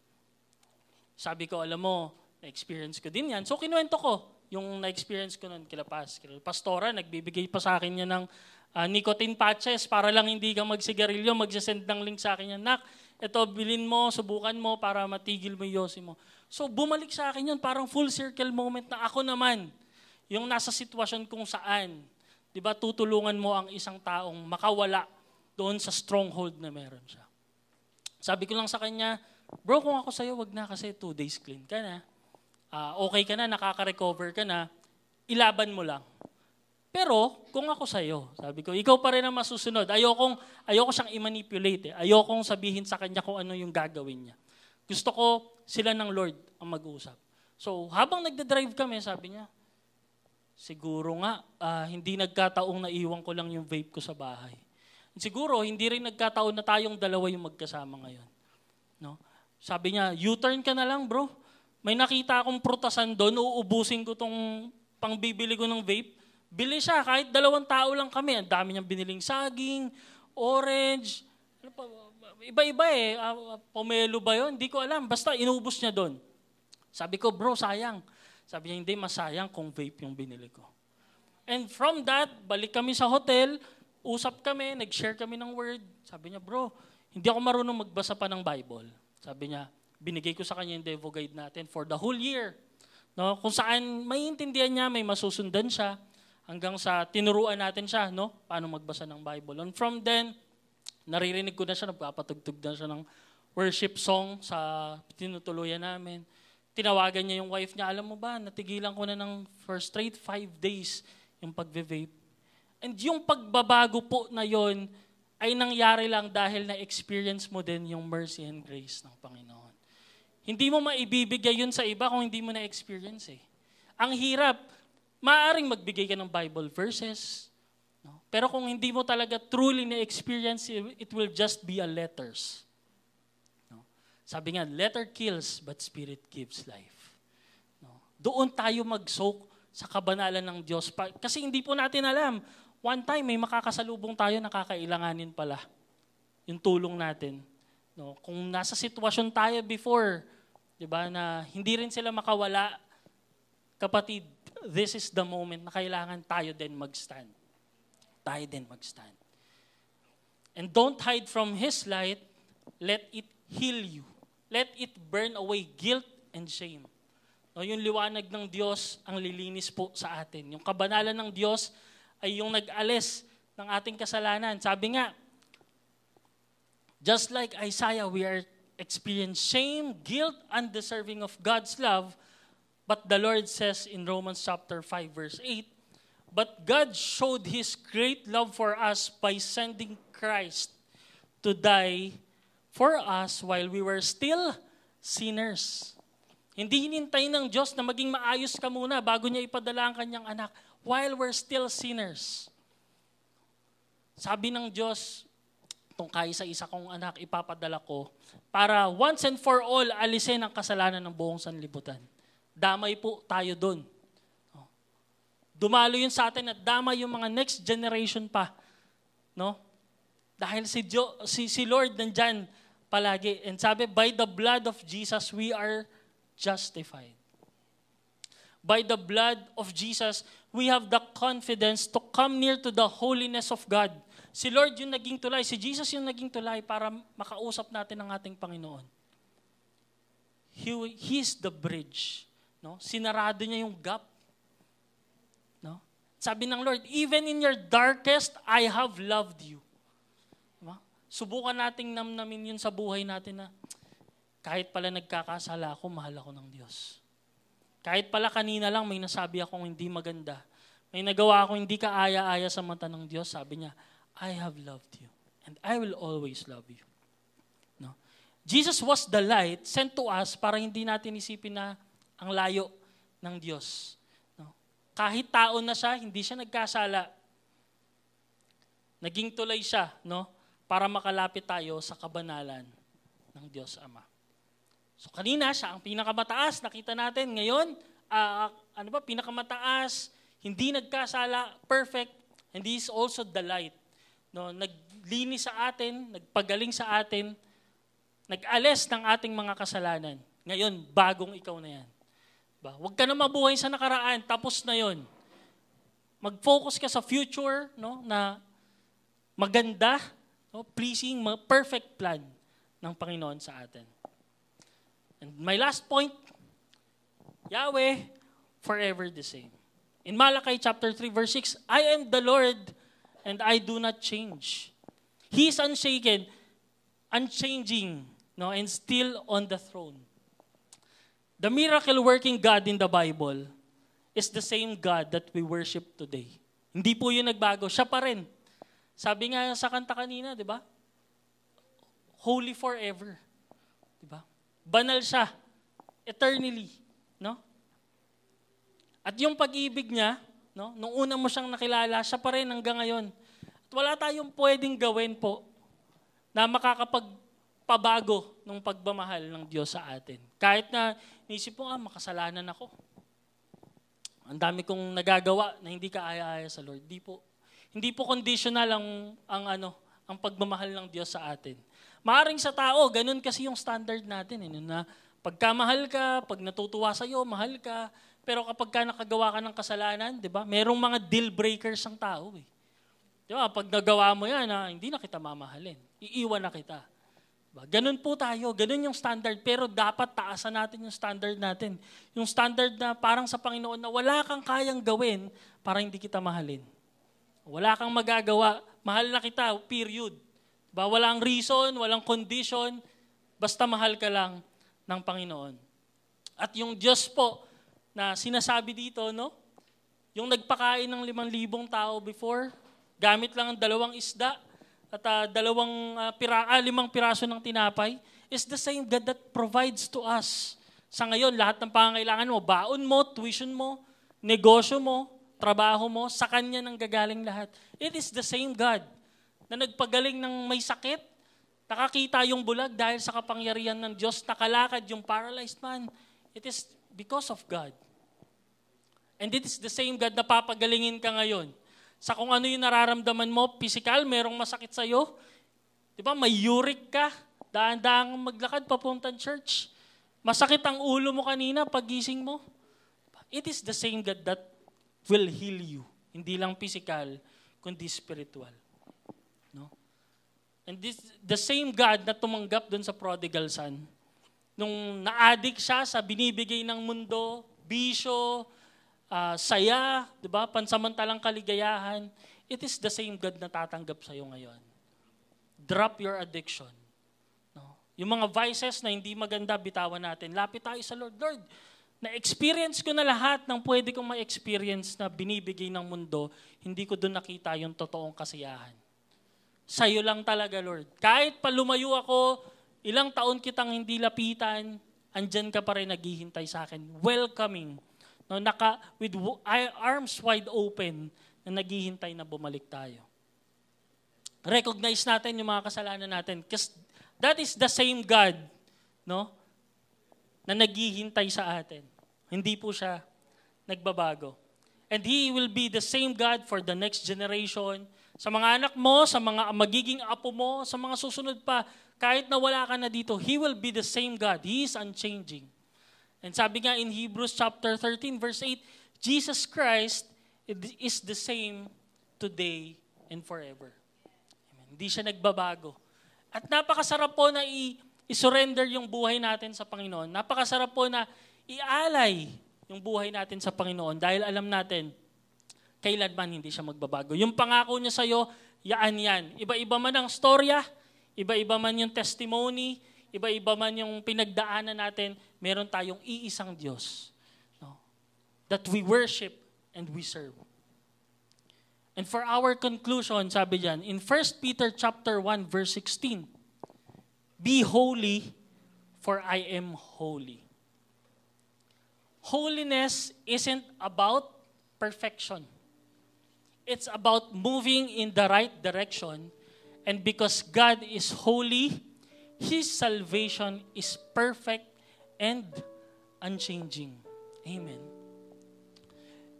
Sabi ko, alam mo, na-experience ko din yan. So, kinuwento ko yung na-experience ko nun kila Pastora, nagbibigay pa sa akin yan ng nicotine patches para lang hindi ka magsigarilyo, magsasend ng link sa akin yan. Nak, ito, bilin mo, subukan mo para matigil mo yung yosi mo. So, bumalik sa akin yun, parang full circle moment na ako naman, yung nasa sitwasyon kung saan, di ba, tutulungan mo ang isang taong makawala doon sa stronghold na meron siya. Sabi ko lang sa kanya, bro, kung ako sa'yo, wag na kasi 2 days clean ka na. Okay ka na, nakaka-recover ka na, ilaban mo lang. Pero, kung ako sa'yo, sabi ko, ikaw pa rin ang masusunod. Ayoko siyang i-manipulate. Ayokong sabihin sa kanya kung ano yung gagawin niya. Gusto ko sila ng Lord ang mag-uusap. So, habang nagda-drive kami, sabi niya, siguro nga, hindi nagkataong naiwan ko lang yung vape ko sa bahay. Siguro, hindi rin nagkataon na tayong dalawa yung magkasama ngayon. No? Sabi niya, U-turn ka na lang bro. May nakita akong prutasan doon, uubusin ko tong pangbibili ko ng vape. Bili siya, kahit 2 tao lang kami. Ang dami niyang biniling saging, orange, ano pa, iba-iba eh. Pomelo ba yun? Hindi ko alam. Basta inubos niya doon. Sabi ko, bro, sayang. Sabi niya, hindi, masayang kung vape yung binili ko. And from that, balik kami sa hotel, usap kami, nag-share kami ng word. Sabi niya, bro, hindi ako marunong magbasa pa ng Bible. Sabi niya, binigay ko sa kanya yung Devo Guide natin for the whole year. No? Kung saan maiintindihan niya, may masusundan siya, hanggang sa tinuruan natin siya, no? Paano magbasa ng Bible. And from then, naririnig ko na siya, nagpapatugtog na siya ng worship song sa tinutuluyan namin. Tinawagan niya yung wife niya, alam mo ba, natigilan ko na ng for straight 5 days yung pagve-vape. And yung pagbabago po na yon ay nangyari lang dahil na-experience mo din yung mercy and grace ng Panginoon. Hindi mo maibibigay yun sa iba kung hindi mo na-experience eh. Ang hirap, maaaring magbigay ka ng Bible verses, no? Pero kung hindi mo talaga truly na-experience, it will just be a letters. No? Sabi nga, letter kills, but spirit gives life. No? Doon tayo mag-soak sa kabanalan ng Diyos. Kasi hindi po natin alam, one time may makakasalubong tayo na kakailanganin pala yung tulong natin. No? Kung nasa sitwasyon tayo before, di ba, na hindi rin sila makawala, kapatid, this is the moment na kailangan tayo din mag-stand. Tayo din mag-stand. And don't hide from His light, let it heal you. Let it burn away guilt and shame. No, yung liwanag ng Diyos ang lilinis po sa atin. Yung kabanalan ng Diyos ay yung nag-alis ng ating kasalanan. Sabi nga, just like Isaiah, we are experience shame, guilt, undeserving of God's love. But the Lord says in Romans chapter 5 verse 8, but God showed His great love for us by sending Christ to die for us while we were still sinners. Hindi hinintay ng Diyos na maging maayos ka muna bago niya ipadala ang kanyang anak while we're still sinners. Sabi ng Diyos, itong kaisa-isa kong anak ipapadala ko para once and for all alisin ang kasalanan ng buong sanlibutan. Damay po tayo doon. Dumalo yun sa atin at damay yung mga next generation pa. No? Dahil si Lord nandyan palagi. And sabi, by the blood of Jesus, we are justified. By the blood of Jesus, we have the confidence to come near to the holiness of God. Si Lord yung naging tulay, si Jesus yung naging tulay para makausap natin ang ating Panginoon. He is the bridge. No? Sinarado niya yung gap. No? Sabi ng Lord, even in your darkest, I have loved you. Diba? Subukan nating namnamin yun sa buhay natin na kahit pala nagkakasala ako, mahal ako ng Diyos. Kahit pala kanina lang may nasabi akong hindi maganda, may nagawa akong hindi kaaya-aya sa mata ng Diyos, sabi niya, I have loved you and I will always love you. No? Jesus was the light sent to us para hindi natin isipin na ang layo ng Diyos. No? Kahit tao na siya, hindi siya nagkasala. Naging tulay siya, no? Para makalapit tayo sa kabanalan ng Diyos Ama. So kanina siya ang pinakamataas, nakita natin. Ngayon, pinakamataas, hindi nagkasala, perfect, and He is also the light. No? Naglinis sa atin, nagpagaling sa atin, nag-alis ng ating mga kasalanan. Ngayon, bagong ikaw na yan. Huwag ka na mabuhay sa nakaraan, tapos na yon. Mag-focus ka sa future, no, na maganda, no, pleasing, perfect plan ng Panginoon sa atin. And my last point, Yahweh, forever the same. In Malachi chapter 3 verse 6, I am the Lord and I do not change. He is unshaken, unchanging, no, and still on the throne. The miracle-working God in the Bible is the same God that we worship today. Hindi po yun nagbago. Siya pa rin. Sabi nga sa kanta kanina, di ba? Holy forever. Di ba? Banal siya. Eternally. No? At yung pag-ibig niya, no, nung una mo siyang nakilala, siya pa rin hanggang ngayon. At wala tayong pwedeng gawin po na makakapagpabago ng pagmamahal ng Diyos sa atin. Kahit na nisip mo, makasalanan ako. Ang dami kong nagagawa na hindi kaaya-aya sa Lord. Hindi po conditional ang pagmamahal ng Diyos sa atin. Maaring sa tao, ganun kasi yung standard natin. Na pagka mahal ka, pag natutuwa sa'yo, mahal ka. Pero kapag ka nakagawa ka ng kasalanan, di ba? Merong mga deal breakers ang tao. Di ba? Pag nagawa mo yan, hindi na kita mamahalin. Iiwan na kita. Diba? Ganun po tayo. Ganun yung standard. Pero dapat taasan natin yung standard natin. Yung standard na parang sa Panginoon na wala kang kayang gawin para hindi kita mahalin. Wala kang magagawa. Mahal na kita, period. Diba? Walang reason, walang condition. Basta mahal ka lang ng Panginoon. At yung Diyos po na sinasabi dito, no? Yung nagpakain ng 5,000 tao before, gamit lang ang 2 isda at 5 piraso ng tinapay, is the same God that provides to us. Sa ngayon, lahat ng pangangailangan mo, baon mo, tuition mo, negosyo mo, trabaho mo, sa Kanya nang gagaling lahat. It is the same God na nagpagaling ng may sakit, nakakita yung bulag dahil sa kapangyarihan ng Diyos, nakalakad yung paralyzed man. It is because of God. And it is the same God na papagalingin ka ngayon. Sa kung ano yung nararamdaman mo, physical, merong masakit sa'yo. Di ba, may uric ka, daan-daang maglakad papuntang church. Masakit ang ulo mo kanina, pagising mo. It is the same God that will heal you. Hindi lang physical, kundi spiritual. No? And the same God na tumanggap dun sa prodigal son, nung na-addict siya sa binibigay ng mundo, bisyo, saya, di ba? Pansamantalang kaligayahan, it is the same God na tatanggap sa'yo ngayon. Drop your addiction. No? Yung mga vices na hindi maganda, bitawan natin. Lapit tayo sa Lord. Lord, na-experience ko na lahat ng pwede kong ma-experience na binibigay ng mundo, hindi ko doon nakita yung totoong kasiyahan. Sa'yo lang talaga, Lord. Kahit pa lumayo ako, ilang taon kitang hindi lapitan, andyan ka pa rin naghihintay sa akin. Welcoming. No, with arms wide open na naghihintay na bumalik tayo. Recognize natin yung mga kasalanan natin. Because that is the same God, no, na naghihintay sa atin. Hindi po siya nagbabago. And He will be the same God for the next generation. Sa mga anak mo, sa mga magiging apo mo, sa mga susunod pa, kahit na wala ka na dito, He will be the same God. He is unchanging. And sabi nga in Hebrews chapter 13 verse 8, Jesus Christ is the same today and forever. Amen. Hindi siya nagbabago. At napakasarap po na i-surrender yung buhay natin sa Panginoon. Napakasarap po na ialay yung buhay natin sa Panginoon dahil alam natin, kailanman hindi siya magbabago. Yung pangako niya sa'yo, yan. Iba-iba man ang storya, iba-iba man yung testimony, iba-iba man yung pinagdaanan natin, meron tayong iisang Diyos, no, that we worship and we serve. And for our conclusion, sabi diyan, in 1 Peter chapter 1 verse 16, be holy, for I am holy. Holiness isn't about perfection. It's about moving in the right direction. And because God is holy, His salvation is perfect and unchanging. Amen.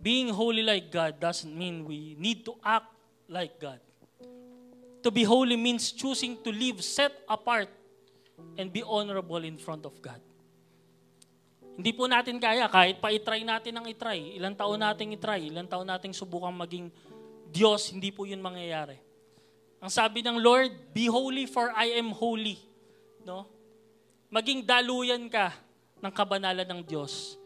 Being holy like God doesn't mean we need to act like God. To be holy means choosing to live set apart and be honorable in front of God. Hindi po natin kaya, kahit pa itry natin ang itry, ilang taon nating itry, ilang taon nating subukang maging Diyos, hindi po yun mangyayari. Ang sabi ng Lord, be holy for I am holy. No? Maging daluyan ka ng kabanalan ng Diyos.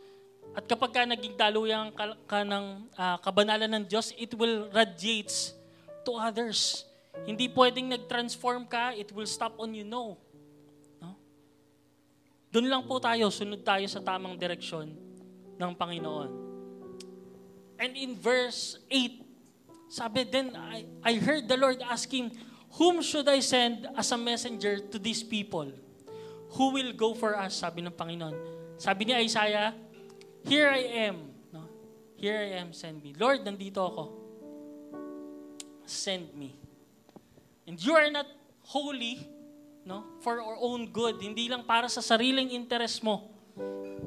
At kapag ka naging daluyan ka ng kabanalan ng Diyos, it will radiate to others. Hindi pwedeng nag-transform ka, it will stop on you, no. Doon lang po tayo, sunod tayo sa tamang direksyon ng Panginoon. And in verse 8, sabi, then I heard the Lord asking, whom should I send as a messenger to these people? Who will go for us? Sabi ng Panginoon. Sabi ni Isaiah, here I am. No? Here I am, send me. Lord, nandito ako. Send me. And you are not holy, no, for our own good. Hindi lang para sa sariling interest mo.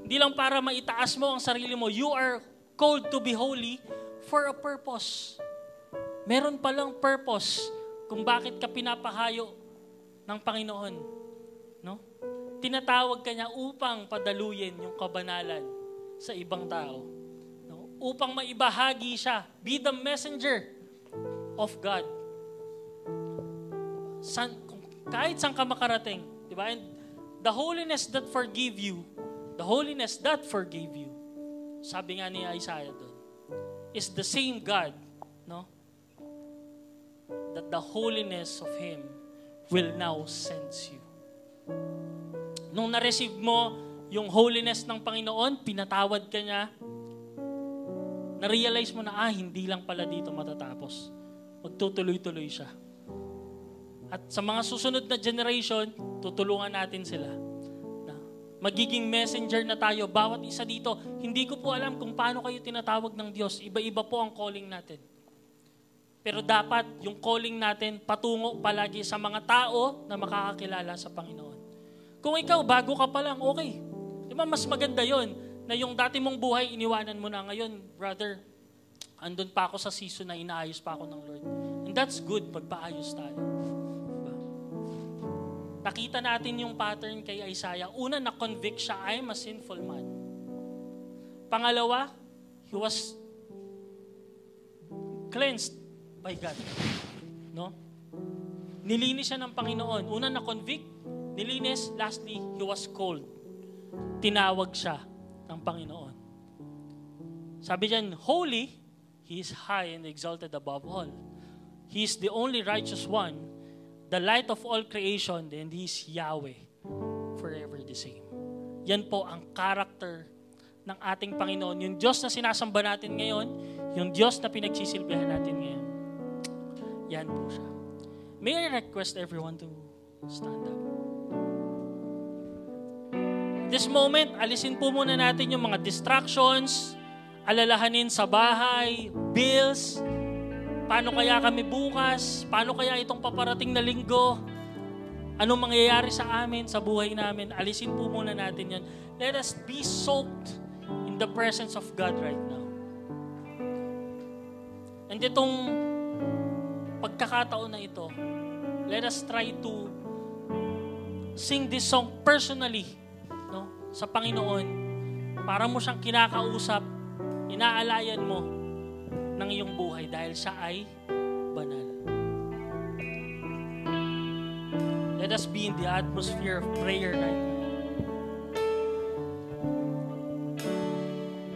Hindi lang para maitaas mo ang sarili mo. You are called to be holy for a purpose. Meron palang purpose kung bakit ka pinapahayo ng Panginoon. No? Tinatawag ka niya upang padaluyin yung kabanalan sa ibang tao. No? Upang maibahagi siya. Be the messenger of God. Kahit saan ka makarating. Diba? And the holiness that forgave you, sabi nga ni Isaiah doon, is the same God, no? That the holiness of Him will now sense you. Nung na-receive mo yung holiness ng Panginoon, pinatawad ka niya, na-realize mo na, hindi lang pala dito matatapos. Magtutuloy-tuloy siya. At sa mga susunod na generation, tutulungan natin sila. Magiging messenger na tayo, bawat isa dito. Hindi ko po alam kung paano kayo tinatawag ng Diyos. Iba-iba po ang calling natin. Pero dapat yung calling natin patungo palagi sa mga tao na makakakilala sa Panginoon. Kung ikaw, bago ka pa lang, okay. Di ba mas maganda yon na yung dati mong buhay, iniwanan mo na ngayon, brother, andun pa ako sa season na inaayos pa ako ng Lord. And that's good, magpaayos tayo. Nakita natin yung pattern kay Isaiah. Una, na-convict siya, I am a sinful man. Pangalawa, he was cleansed by God. No? Nilinis siya ng Panginoon. Una, na-convict, nilinis. Lastly, he was called. Tinawag siya ng Panginoon. Sabi diyan, holy, he is high and exalted above all. He is the only righteous one, the light of all creation, and He is Yahweh, forever the same. Yan po ang character ng ating Panginoon. Yung Diyos na sinasamba natin ngayon, yung Diyos na pinagsisilbihan natin ngayon. Yan po siya. May I request everyone to stand up? This moment, alisin po muna natin yung mga distractions, alalahanin sa bahay, bills, paano kaya kami bukas? Paano kaya itong paparating na linggo? Anong mangyayari sa amin, sa buhay namin? Alisin po muna natin yan. Let us be soaked in the presence of God right now. And itong pagkakataon na ito, let us try to sing this song personally, no, sa Panginoon. Para mo siyang kinakausap, inaalayan mo ng iyong buhay dahil siya ay banal. Let us be in the atmosphere of prayer right now.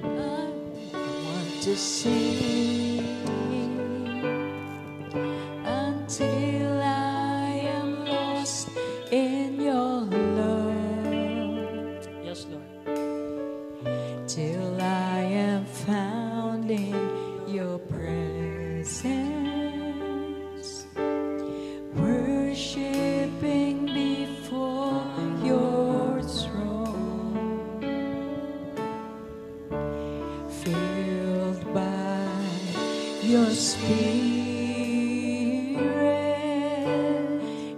I want to sing until I am lost in your love. Yes, Lord. Till I am found in your presence, worshiping before your throne, filled by your Spirit,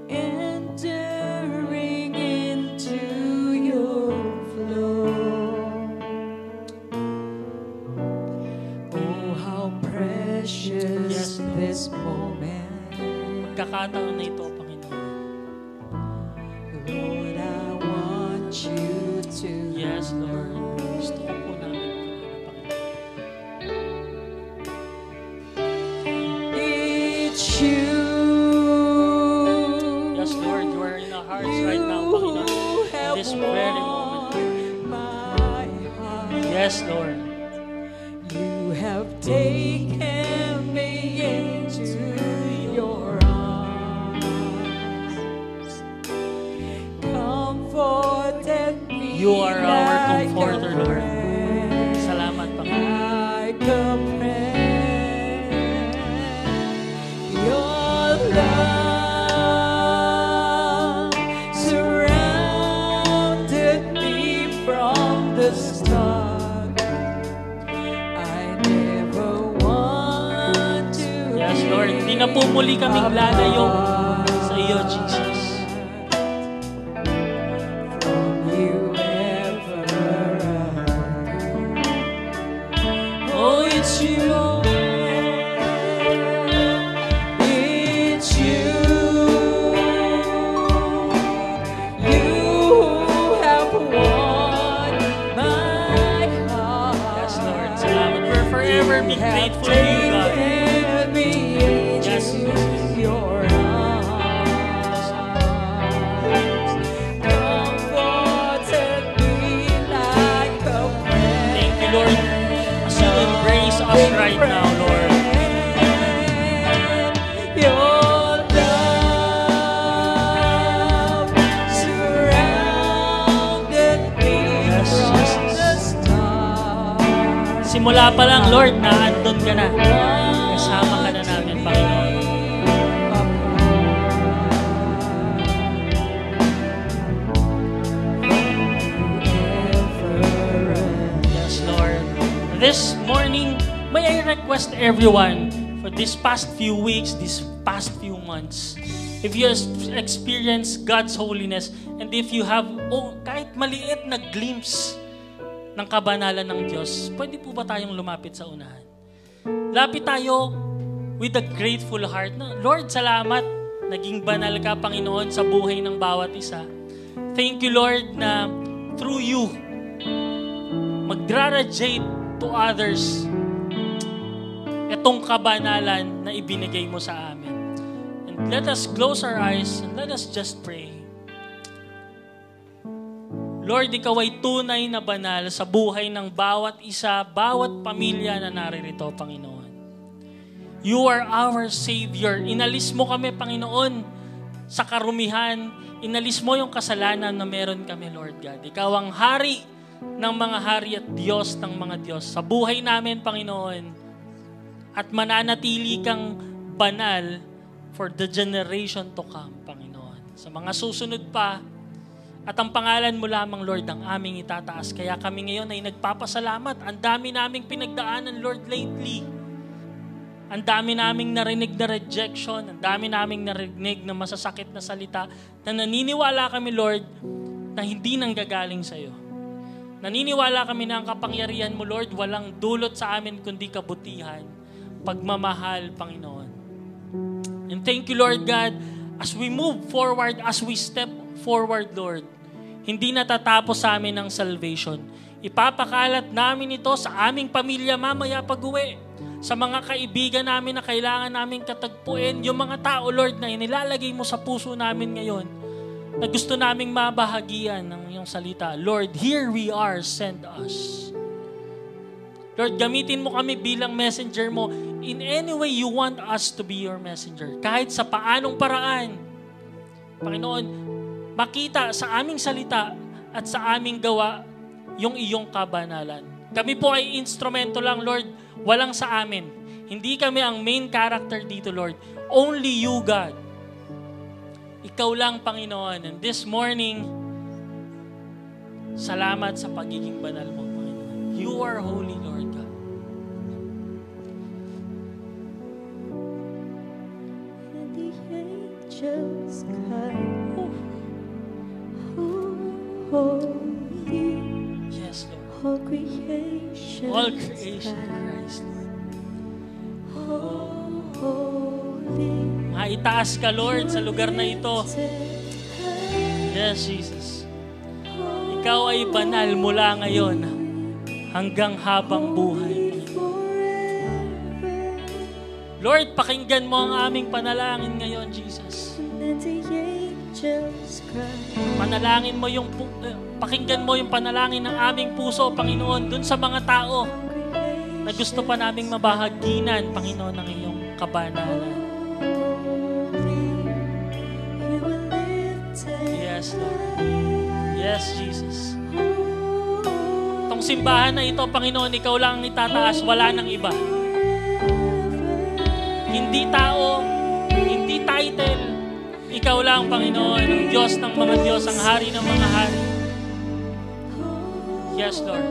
entering into your flow. Oh, how precious this moment. Pagkakataon na ito, Panginoon. Lord, I want you to. Yes, Lord. Gusto ko po namin Panginoon. It's you. Yes, Lord. You are in our hearts right now, Panginoon. In this very moment. My heart. Yes, Lord. You have taken me into your arms, comforted me. You are our like comforter, a Lord. friend, Salamat, Panginoon. like a friend. Your love surrounded me from the start. Yes, Lord. Hindi na po muli kaming lalayo sa iyo, Jesus. From you ever. grateful to you, God. Take me Yes. into your arms. Comforted me like a friend. Thank you, Lord, as you embrace us right now, Lord. Your love surrounded me Yes, from Jesus. the start. Simula pa lang, Lord, na andun ka na. Kasama ka na namin, Panginoon. Yes, Lord. This morning, may I request everyone for this past few weeks, this past few months, if you experience God's holiness, and if you have kahit maliit na glimpse ng kabanalan ng Diyos, pwede po ba tayong lumapit sa unahan? Lapit tayo with a grateful heart. Lord, salamat. Naging banal ka, Panginoon, sa buhay ng bawat isa. Thank you, Lord, na through you, magra-radiate to others itong kabanalan na ibinigay mo sa amin. And let us close our eyes and let us just pray. Lord, ikaw ay tunay na banal sa buhay ng bawat isa, bawat pamilya na naririto, Panginoon. You are our Savior. Inalis mo kami, Panginoon, sa karumihan. Inalis mo yung kasalanan na meron kami, Lord God. Ikaw ang hari ng mga hari at Diyos ng mga Diyos sa buhay namin, Panginoon. At mananatili kang banal for the generation to come, Panginoon. Sa mga susunod pa, at ang pangalan mo lamang, Lord, ang aming itataas. Kaya kami ngayon ay nagpapasalamat. Ang dami naming pinagdaanan, Lord, lately. Ang dami naming narinig na rejection. Ang dami naming narinig na masasakit na salita. Na naniniwala kami, Lord, na hindi nanggagaling sa'yo. Naniniwala kami na ang kapangyarihan mo, Lord, walang dulot sa amin kundi kabutihan, pagmamahal, Panginoon. And thank you, Lord God, as we move forward, as we step forward, Lord, hindi natatapos sa amin ang salvation. Ipapakalat namin ito sa aming pamilya mamaya pag-uwi. Sa mga kaibigan namin na kailangan namin katagpuin, yung mga tao, Lord, na inilalagay mo sa puso namin ngayon, na gusto naming mabahagian ng iyong salita. Lord, here we are, send us. Lord, gamitin mo kami bilang messenger mo in any way you want us to be your messenger. Kahit sa paanong paraan, Panginoon, makita sa aming salita at sa aming gawa yung iyong kabanalan. Kami po ay instrumento lang, Lord, walang sa amin. Hindi kami ang main character dito, Lord. Only you, God. Ikaw lang, Panginoon. And this morning, salamat sa pagiging banal mo, Panginoon. You are holy, Lord God. And the angels cry, holy, Yes, Lord. all creation, All creation, Christ. holy. Maitaas ka, Lord, sa lugar na ito. Yes, Jesus. Ikaw ay banal mula ngayon hanggang habang buhay. Lord, pakinggan mo ang aming panalangin ngayon, Jesus. Panalangin mo pakinggan mo yung panalangin ng aming puso, Panginoon, dun sa mga tao na gusto pa naming mabahaginan, Panginoon, ng iyong kabanalan. Yes, Lord. Yes, Jesus. Itong simbahan na ito, Panginoon, ikaw lang ang itataas, wala nang iba. Hindi tao, hindi title. Ikaw lang, Panginoon, ang Diyos ng mga Diyos, ang Hari ng mga Hari. Yes, Lord.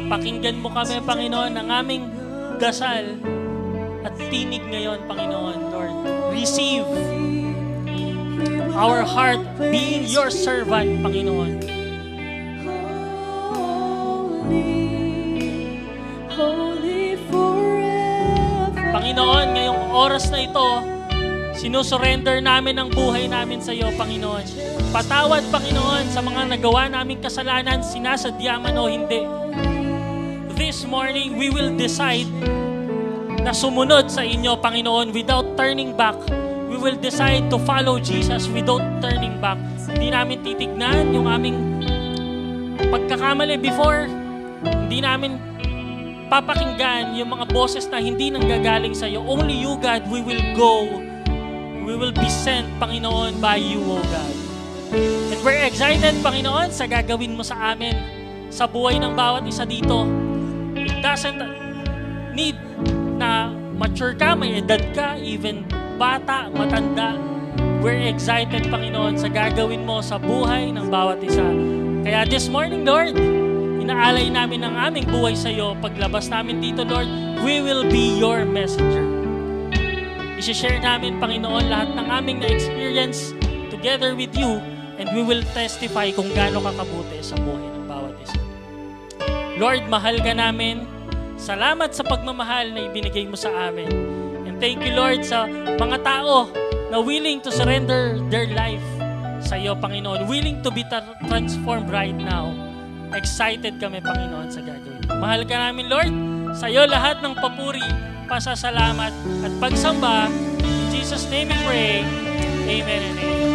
Pakinggan mo kami, Panginoon, ng aming dasal at tinig ngayon, Panginoon, Lord. Receive our heart being your servant, Panginoon. Panginoon, ngayong oras na ito, sinusurrender namin ang buhay namin sa iyo, Panginoon. Patawad, Panginoon, sa mga nagawa naming kasalanan, sinasadya man o hindi. this morning, we will decide na sumunod sa inyo, Panginoon, without turning back. We will decide to follow Jesus without turning back. Hindi namin titignan yung aming pagkakamali before. Hindi namin papakinggan yung mga boses na hindi nanggagaling sa iyo. Only you, God, we will go. We will be sent, Panginoon, by you, O God. And we're excited, Panginoon, sa gagawin mo sa amin, sa buhay ng bawat isa dito. It doesn't need na mature ka, may edad ka, even bata, matanda. We're excited, Panginoon, sa gagawin mo sa buhay ng bawat isa. Kaya this morning, Lord, inaalay namin ang aming buhay sa iyo. Paglabas namin dito, Lord, we will be your messenger. I-share namin, Panginoon, lahat ng aming na-experience together with you, and we will testify kung gaano kakabuti sa buhay ng bawat isa. Lord, mahal ka namin. Salamat sa pagmamahal na ibinigay mo sa amin. And thank you, Lord, sa mga tao na willing to surrender their life sa iyo, Panginoon. Willing to be transformed right now. Excited kami, Panginoon, sa gagawin. Mahal ka namin, Lord. Sa iyo lahat ng papuri, pasasalamat at pagsamba. In Jesus' name we pray. Amen and amen.